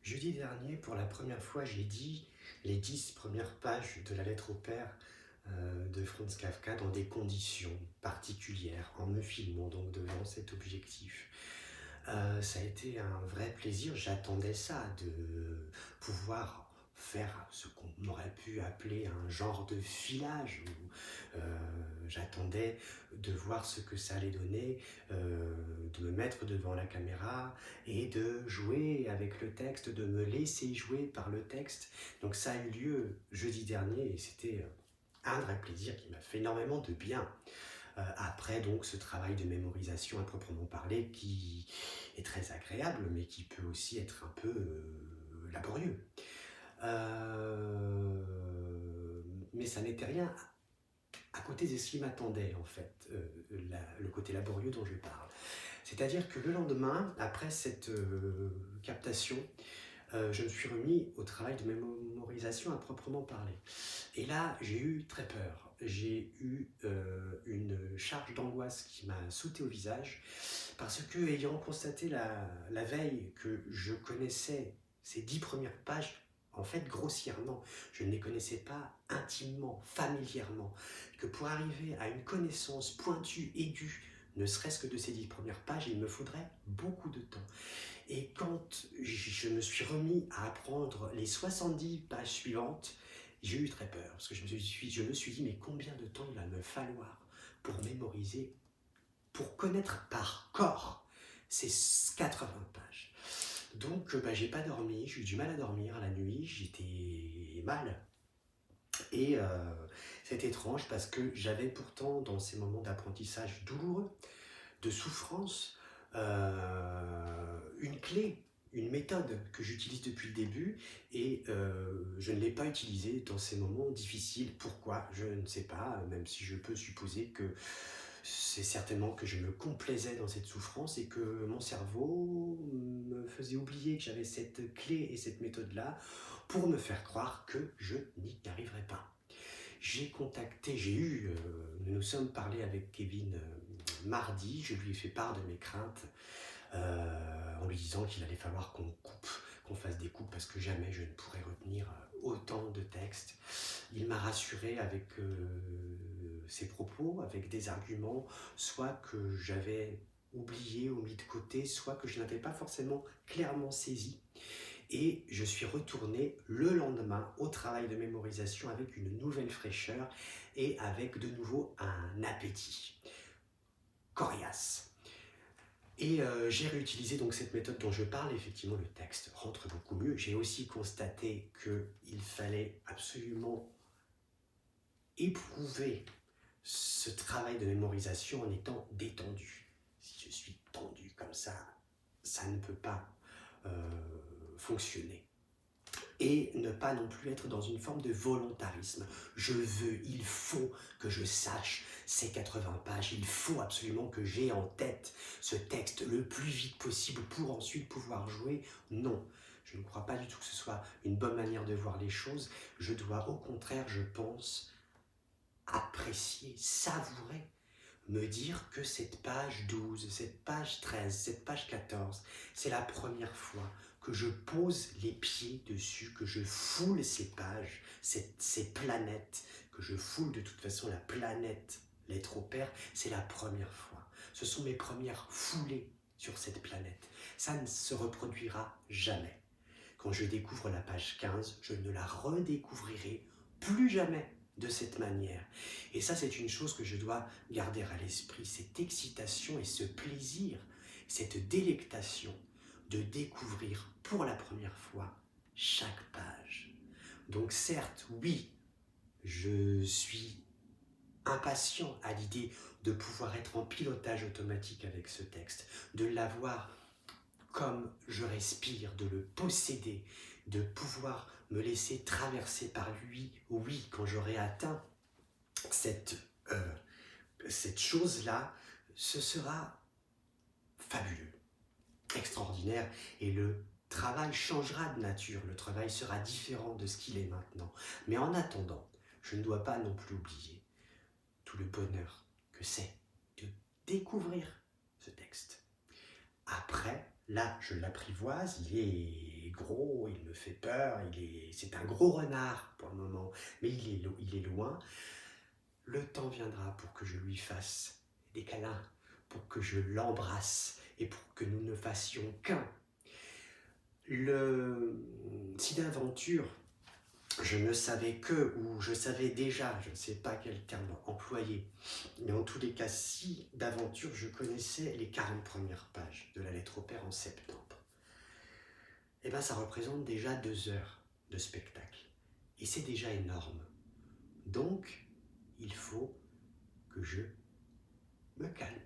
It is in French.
Jeudi dernier, pour la première fois, j'ai dit les 10 premières pages de la lettre au père de Franz Kafka dans des conditions particulières, en me filmant donc devant cet objectif. Ça a été un vrai plaisir, j'attendais ça, de pouvoir faire ce qu'on aurait pu appeler un genre de filage, où j'attendais de voir ce que ça allait donner, de me mettre devant la caméra et de jouer avec le texte, de me laisser jouer par le texte. Donc ça a eu lieu jeudi dernier et c'était un vrai plaisir qui m'a fait énormément de bien. Après donc ce travail de mémorisation à proprement parler qui est très agréable mais qui peut aussi être un peu laborieux. Euh, mais ça n'était rien à côté de ce qui m'attendait en fait, le côté laborieux dont je parle. C'est-à-dire que le lendemain, après cette captation, je me suis remis au travail de mémorisation à proprement parler. Et là, j'ai eu très peur. J'ai eu une charge d'angoisse qui m'a sauté au visage parce que, ayant constaté la veille que je connaissais ces 10 premières pages, en fait, grossièrement, je ne les connaissais pas intimement, familièrement, que pour arriver à une connaissance pointue, aiguë, ne serait-ce que de ces 10 premières pages, il me faudrait beaucoup de temps. Et quand je me suis remis à apprendre les 70 pages suivantes, j'ai eu très peur, parce que je me suis dit, mais combien de temps il va me falloir pour mémoriser, pour connaître par corps ces 80 pages. Donc, j'ai pas dormi, j'ai eu du mal à dormir la nuit, j'étais mal. Et c'est étrange parce que j'avais pourtant, dans ces moments d'apprentissage douloureux, de souffrance, une clé, une méthode que j'utilise depuis le début et je ne l'ai pas utilisée dans ces moments difficiles. Pourquoi? Je ne sais pas, même si je peux supposer que c'est certainement que je me complaisais dans cette souffrance et que mon cerveau me faisait oublier que j'avais cette clé et cette méthode-là pour me faire croire que je n'y arriverais pas. Nous nous sommes parlé avec Kevin mardi, je lui ai fait part de mes craintes en lui disant qu'il allait falloir qu'on fasse des coupes parce que jamais je ne pourrais retenir autant de textes. Il m'a rassuré avec ses propos, avec des arguments, soit que j'avais oublié ou mis de côté, soit que je n'avais pas forcément clairement saisi. Et je suis retourné le lendemain au travail de mémorisation avec une nouvelle fraîcheur et avec de nouveau un appétit coriace. Et j'ai réutilisé donc cette méthode dont je parle, effectivement le texte rentre beaucoup mieux. J'ai aussi constaté qu'il fallait absolument éprouver ce travail de mémorisation en étant détendu. Si je suis tendu comme ça ne peut pas fonctionner. Et ne pas non plus être dans une forme de volontarisme. Je veux, il faut que je sache ces 80 pages, il faut absolument que j'ai en tête ce texte le plus vite possible pour ensuite pouvoir jouer. Non, je ne crois pas du tout que ce soit une bonne manière de voir les choses. Je dois au contraire, je pense, apprécier, savourer, me dire que cette page 12, cette page 13, cette page 14, c'est la première fois que je pose les pieds dessus, que je foule ces pages, ces planètes, que je foule de toute façon la planète, l'être au père, c'est la première fois. Ce sont mes premières foulées sur cette planète. Ça ne se reproduira jamais. Quand je découvre la page 15, je ne la redécouvrirai plus jamais de cette manière. Et ça, c'est une chose que je dois garder à l'esprit, cette excitation et ce plaisir, cette délectation de découvrir pour la première fois chaque page. Donc certes, oui, je suis impatient à l'idée de pouvoir être en pilotage automatique avec ce texte, de l'avoir comme je respire, de le posséder, de pouvoir me laisser traverser par lui, oui, quand j'aurai atteint cette, euh, cette chose-là, ce sera fabuleux, extraordinaire, et le travail changera de nature, le travail sera différent de ce qu'il est maintenant. Mais en attendant, je ne dois pas non plus oublier tout le bonheur que c'est de découvrir ce texte. Après, Là, je l'apprivoise, il est gros, il me fait peur, c'est un gros renard pour le moment, mais il est loin. Le temps viendra pour que je lui fasse des câlins, pour que je l'embrasse et pour que nous ne fassions qu'un. Si d'aventure je ne savais que, ou je savais déjà, je ne sais pas quel terme employer, mais en tous les cas, si d'aventure je connaissais les 40 premières pages de la lettre au père en septembre, eh bien ça représente déjà 2 heures de spectacle. Et c'est déjà énorme. Donc, il faut que je me calme.